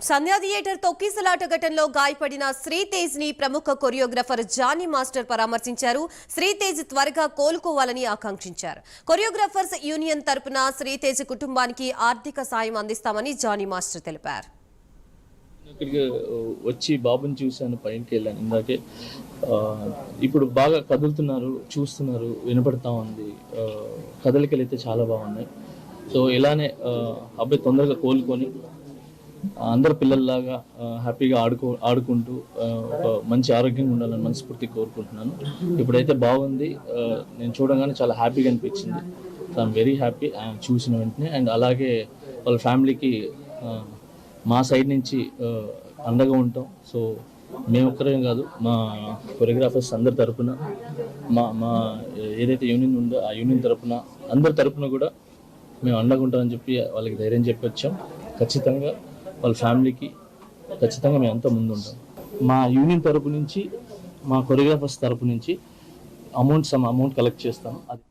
సంధ్యా theatre తొక్కిసలాట ఘటనలో గాయపడిన శ్రీతేజ్ ని ప్రముఖ కొరియోగ్రాఫర్ జానీ మాస్టర్ పరామర్శించారు. శ్రీతేజ్ త్వరగా కోలుకోవాలని ఆకాంక్షించారు. కొరియోగ్రాఫర్స్ యూనియన్ తరపున శ్రీతేజ్ కుటుంబానికి ఆర్థిక సాయం అందిస్తామని జానీ మాస్టర్ తెలిపారు. ఇక్కడికి వచ్చి బాబుని చూశాను, పైకి వెళ్ళాను ఇందాకే. ఇప్పుడు బాగా కదులుతున్నారు, చూస్తున్నారు, వినపడతా ఉంది. కదలికలు అయితే చాలా బాగున్నాయి. సో ఇలానే అబ్బాయి తొందరగా కోలుకొని అందరు పిల్లల్లాగా హ్యాపీగా ఆడుకుంటూ ఒక మంచి ఆరోగ్యంగా ఉండాలని మనస్ఫూర్తి కోరుకుంటున్నాను. ఇప్పుడైతే బాగుంది. నేను చూడగానే చాలా హ్యాపీగా అనిపించింది. ఐఎమ్ వెరీ హ్యాపీ చూసిన వెంటనే. అండ్ అలాగే వాళ్ళ ఫ్యామిలీకి మా సైడ్ నుంచి అండగా ఉంటాం. సో మేము ఒక్కరే కాదు, మా కొరియోగ్రాఫర్స్ అందరి తరపున, మా ఏదైతే యూనియన్ ఉందో ఆ యూనియన్ తరపున, అందరి తరపున కూడా మేము అండగా ఉంటామని చెప్పి వాళ్ళకి ధైర్యం చెప్పి వచ్చాం. ఖచ్చితంగా వాళ్ళ ఫ్యామిలీకి ఖచ్చితంగా మేము అంతా ముందు ఉంటాం. మా యూనియన్ తరపు నుంచి, మా కొరియోగ్రాఫర్స్ తరపు నుంచి అమౌంట్ కలెక్ట్ చేస్తాం. అది